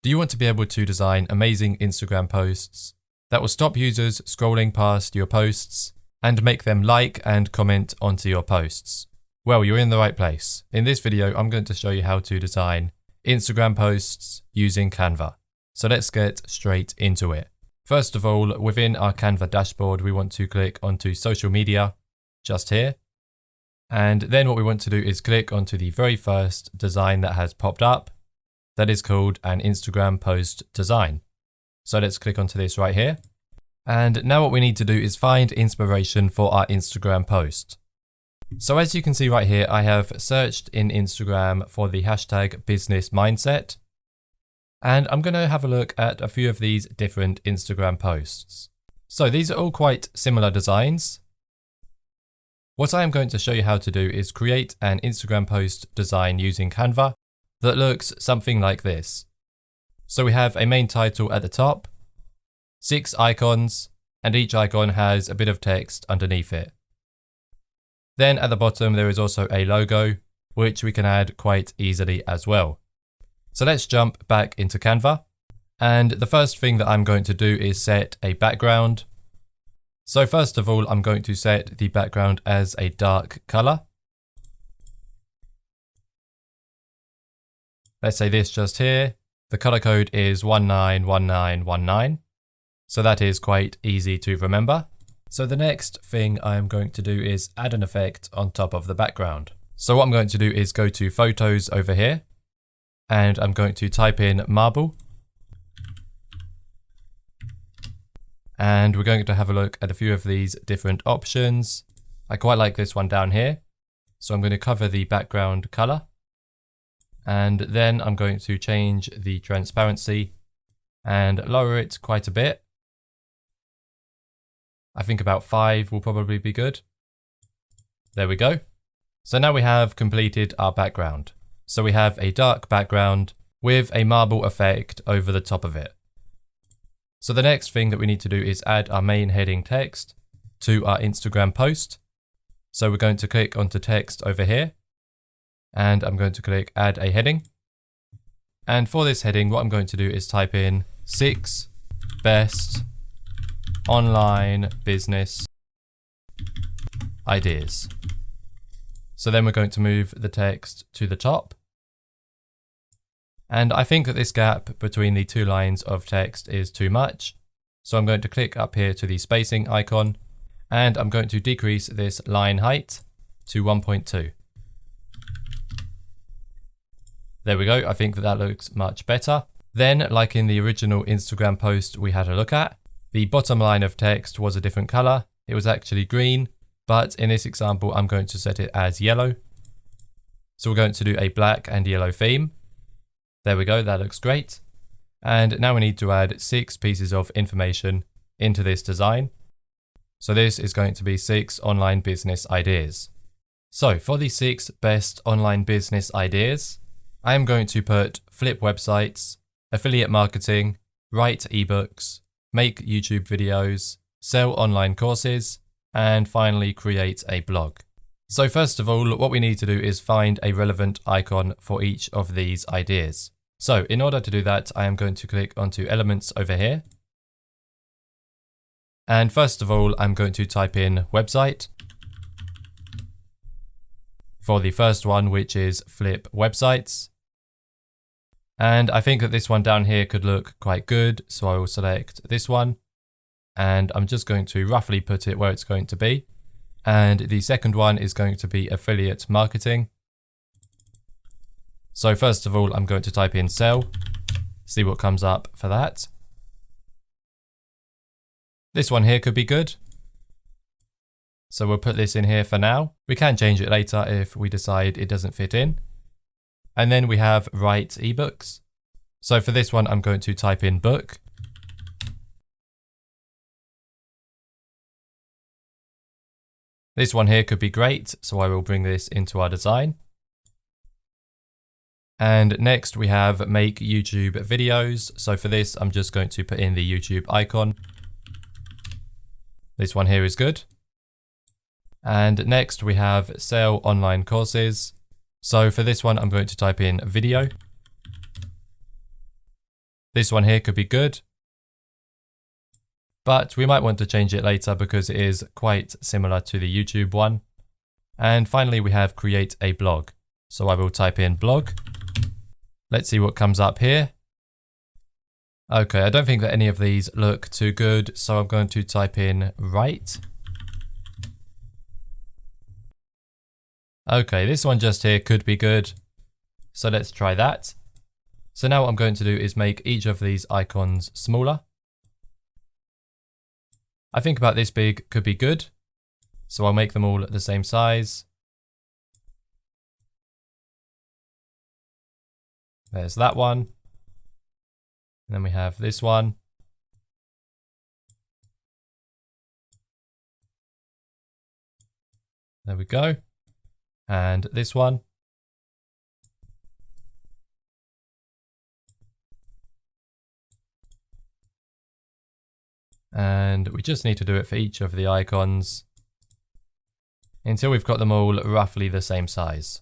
Do you want to be able to design amazing Instagram posts that will stop users scrolling past your posts and make them like and comment onto your posts? Well, you're in the right place. In this video, I'm going to show you how to design Instagram posts using Canva. So let's get straight into it. First of all, within our Canva dashboard, we want to click onto social media just here. And then what we want to do is click onto the very first design that has popped up. That is called an Instagram post design. So let's click onto this right here. And now what we need to do is find inspiration for our Instagram post. So as you can see right here, I have searched in Instagram for the hashtag business mindset. And I'm going to have a look at a few of these different Instagram posts. So these are all quite similar designs. What I am going to show you how to do is create an Instagram post design using Canva that looks something like this. So we have a main title at the top, 6 icons, and each icon has a bit of text underneath it. Then at the bottom there is also a logo, which we can add quite easily as well. So let's jump back into Canva. And the first thing that I'm going to do is set a background. So first of all, I'm going to set the background as a dark color. Let's say this just here. The color code is 191919. So that is quite easy to remember. So the next thing I'm going to do is add an effect on top of the background. So what I'm going to do is go to photos over here. And I'm going to type in marble. And we're going to have a look at a few of these different options. I quite like this one down here. So I'm going to cover the background color. And then I'm going to change the transparency and lower it quite a bit. I think about 5 will probably be good. There we go. So now we have completed our background. So we have a dark background with a marble effect over the top of it. So the next thing that we need to do is add our main heading text to our Instagram post. So we're going to click onto text over here. And I'm going to click add a heading. And for this heading, what I'm going to do is type in 6 best online business ideas. So then we're going to move the text to the top. And I think that this gap between the two lines of text is too much. So I'm going to click up here to the spacing icon and I'm going to decrease this line height to 1.2. There we go. I think that that looks much better. Then, like in the original Instagram post we had a look at, the bottom line of text was a different color. It was actually green, but in this example, I'm going to set it as yellow. So we're going to do a black and yellow theme. There we go. That looks great. And now we need to add 6 pieces of information into this design. So this is going to be 6 online business ideas. So for the 6 best online business ideas, I am going to put flip websites, affiliate marketing, write ebooks, make YouTube videos, sell online courses, and finally create a blog. So first of all, what we need to do is find a relevant icon for each of these ideas. So in order to do that, I am going to click onto elements over here. And first of all, I'm going to type in website for the first one, which is flip websites. And I think that this one down here could look quite good. So I will select this one and I'm just going to roughly put it where it's going to be. And the second one is going to be affiliate marketing. So first of all, I'm going to type in sell, see what comes up for that. This one here could be good. So we'll put this in here for now. We can change it later if we decide it doesn't fit in. And then we have write ebooks. So for this one, I'm going to type in book. This one here could be great. So I will bring this into our design. And next we have make YouTube videos. So for this, I'm just going to put in the YouTube icon. This one here is good. And next we have sell online courses. So for this one, I'm going to type in video. This one here could be good, but we might want to change it later because it is quite similar to the YouTube one. And finally, we have create a blog. So I will type in blog. Let's see what comes up here. Okay, I don't think that any of these look too good, so I'm going to type in write. Okay, this one just here could be good. So let's try that. So now what I'm going to do is make each of these icons smaller. I think about this big could be good. So I'll make them all the same size. There's that one. And then we have this one. There we go. And this one. And we just need to do it for each of the icons until we've got them all roughly the same size.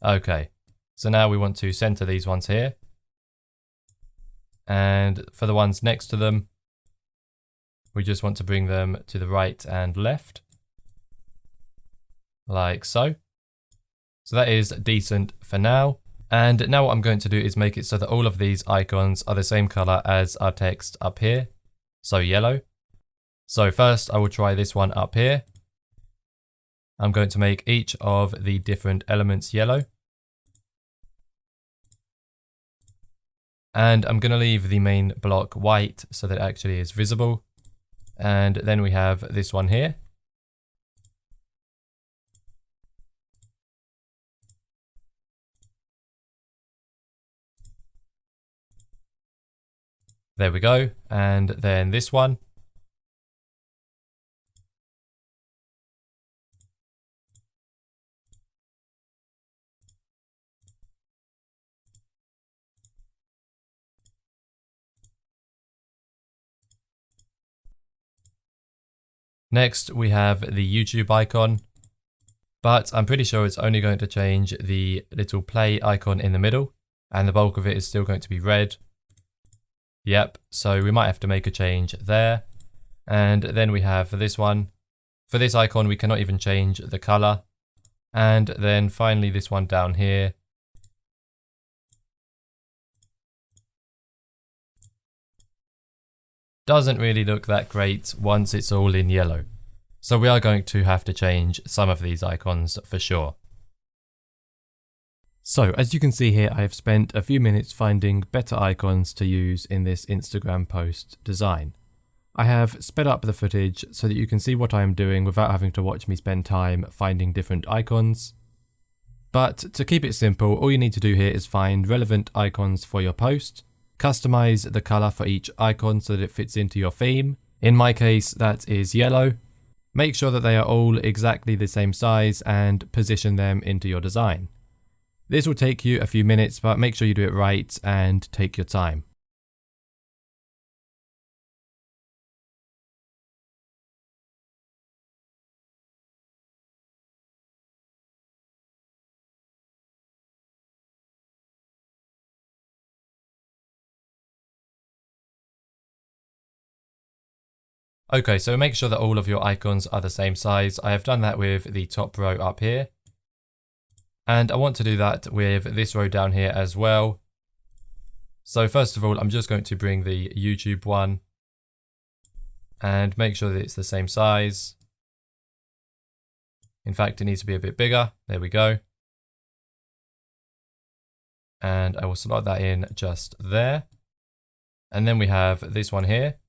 Okay, so now we want to center these ones here. And for the ones next to them, we just want to bring them to the right and left. Like so. So that is decent for now. And now what I'm going to do is make it so that all of these icons are the same color as our text up here. So yellow. So first I will try this one up here. I'm going to make each of the different elements yellow. And I'm going to leave the main block white so that it actually is visible. And then we have this one here. There we go. And then this one. Next, we have the YouTube icon, but I'm pretty sure it's only going to change the little play icon in the middle, and the bulk of it is still going to be red. Yep, so we might have to make a change there. And then we have for this one, for this icon, we cannot even change the color. And then finally this one down here. Doesn't really look that great once it's all in yellow. So we are going to have to change some of these icons for sure. So as you can see here, I have spent a few minutes finding better icons to use in this Instagram post design. I have sped up the footage so that you can see what I am doing without having to watch me spend time finding different icons. But to keep it simple, all you need to do here is find relevant icons for your post, customize the color for each icon so that it fits into your theme. In my case, that is yellow. Make sure that they are all exactly the same size and position them into your design. This will take you a few minutes, but make sure you do it right and take your time. Okay, so make sure that all of your icons are the same size. I have done that with the top row up here. And I want to do that with this row down here as well. So first of all, I'm just going to bring the YouTube one and make sure that it's the same size. In fact, it needs to be a bit bigger. There we go. And I will slot that in just there. And then we have this one here.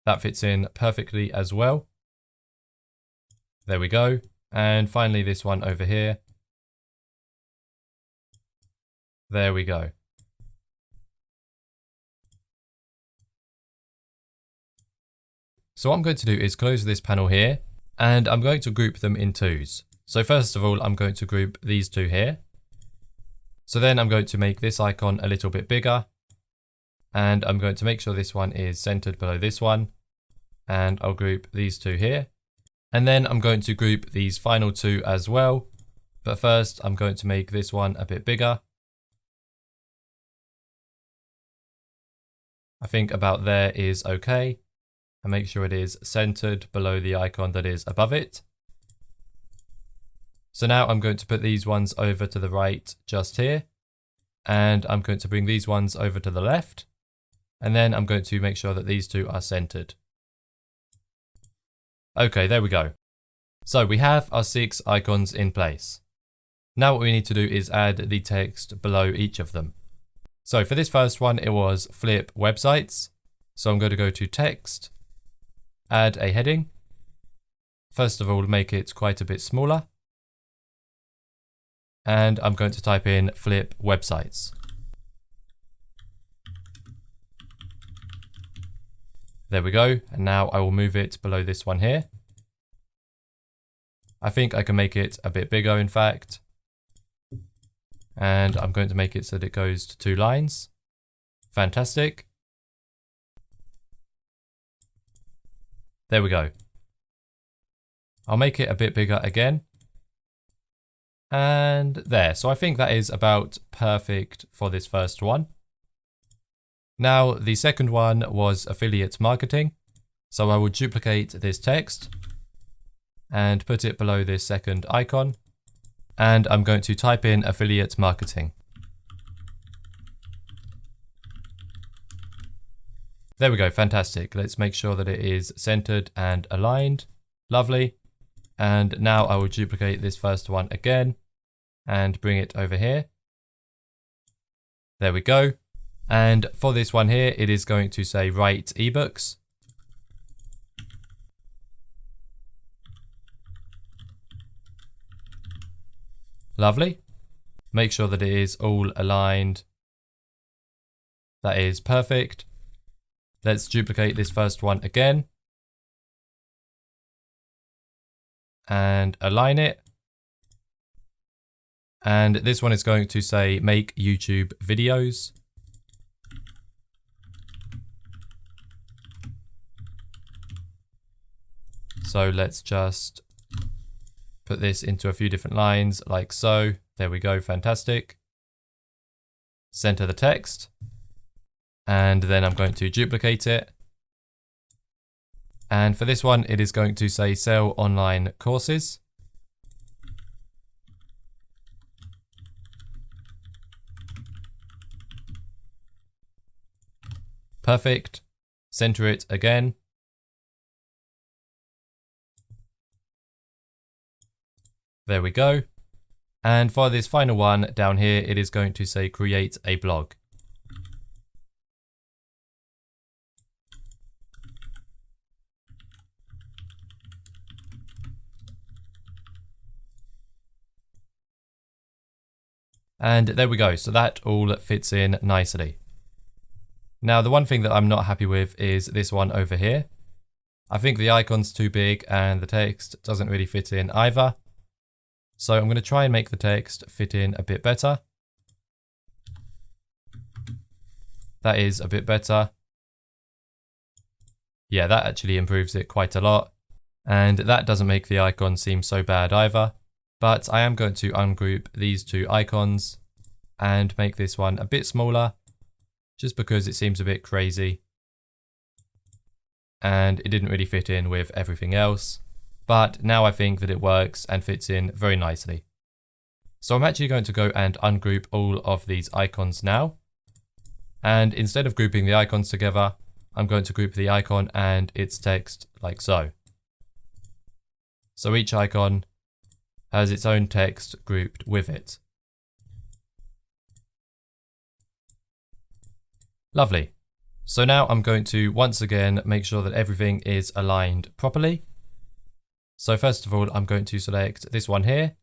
That fits in perfectly as well. There we go. And finally this one over here. There we go. So what I'm going to do is close this panel here, and I'm going to group them in twos. So first of all, I'm going to group these two here. So then I'm going to make this icon a little bit bigger, and I'm going to make sure this one is centered below this one. And I'll group these two here. And then I'm going to group these final two as well. But first I'm going to make this one a bit bigger. I think about there is okay. And make sure it is centered below the icon that is above it. So now I'm going to put these ones over to the right just here. And I'm going to bring these ones over to the left. And then I'm going to make sure that these two are centered. Okay, there we go. So we have our 6 icons in place. Now what we need to do is add the text below each of them. So for this first one, it was flip websites. So I'm going to go to text, add a heading. First of all, make it quite a bit smaller. And I'm going to type in flip websites. There we go. And now I will move it below this one here. I think I can make it a bit bigger, in fact. And I'm going to make it so that it goes to 2 lines. Fantastic. There we go. I'll make it a bit bigger again. And there. So I think that is about perfect for this first one. Now, the second one was affiliate marketing. So I will duplicate this text and put it below this second icon. And I'm going to type in affiliate marketing. There we go, fantastic. Let's make sure that it is centered and aligned. Lovely. And now I will duplicate this first one again and bring it over here. There we go. And for this one here, it is going to say write ebooks. Lovely. Make sure that it is all aligned. That is perfect. Let's duplicate this first one again. And align it. And this one is going to say make YouTube videos. So let's just put this into a few different lines like so. There we go, fantastic. Center the text. And then I'm going to duplicate it. And for this one, it is going to say sell online courses. Perfect. Center it again. There we go. And for this final one down here, it is going to say create a blog. And there we go. So that all fits in nicely. Now, the one thing that I'm not happy with is this one over here. I think the icon's too big and the text doesn't really fit in either. So I'm going to try and make the text fit in a bit better. That is a bit better. Yeah, that actually improves it quite a lot. And that doesn't make the icon seem so bad either. But I am going to ungroup these 2 icons and make this one a bit smaller, just because it seems a bit crazy. And it didn't really fit in with everything else. But now I think that it works and fits in very nicely. So I'm actually going to go and ungroup all of these icons now. And instead of grouping the icons together, I'm going to group the icon and its text like so. So each icon has its own text grouped with it. Lovely. So now I'm going to once again make sure that everything is aligned properly. So first of all, I'm going to select this one here,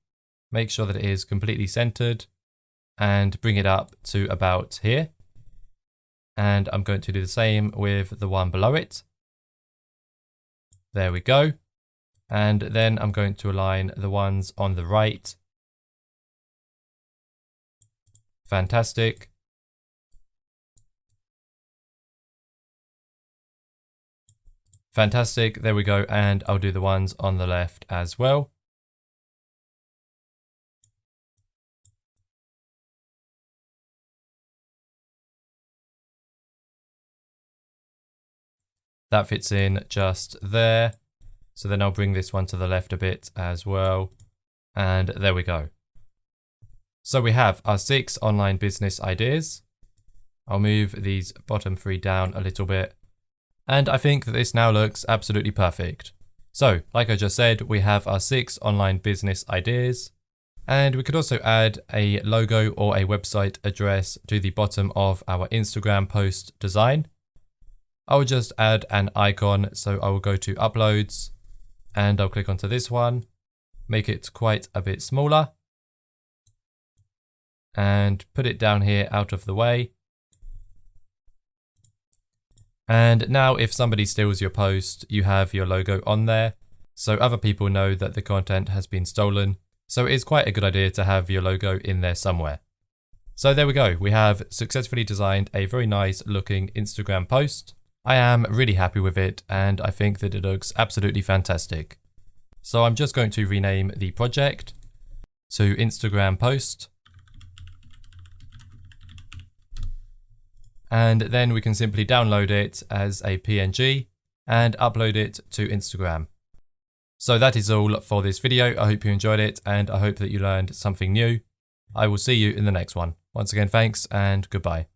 make sure that it is completely centered and bring it up to about here. And I'm going to do the same with the one below it. There we go. And then I'm going to align the ones on the right. Fantastic. Fantastic, there we go, and I'll do the ones on the left as well. That fits in just there. So then I'll bring this one to the left a bit as well. And there we go. So we have our 6 online business ideas. I'll move these bottom 3 down a little bit. And I think that this now looks absolutely perfect. So, like I just said, we have our 6 online business ideas. And we could also add a logo or a website address to the bottom of our Instagram post design. I will just add an icon. So I will go to uploads and I'll click onto this one, make it quite a bit smaller and put it down here out of the way. And now if somebody steals your post, you have your logo on there, so other people know that the content has been stolen. So it's quite a good idea to have your logo in there somewhere. So there we go. We have successfully designed a very nice looking Instagram post. I am really happy with it and I think that it looks absolutely fantastic. So I'm just going to rename the project to Instagram post. And then we can simply download it as a PNG and upload it to Instagram. So that is all for this video. I hope you enjoyed it and I hope that you learned something new. I will see you in the next one. Once again, thanks and goodbye.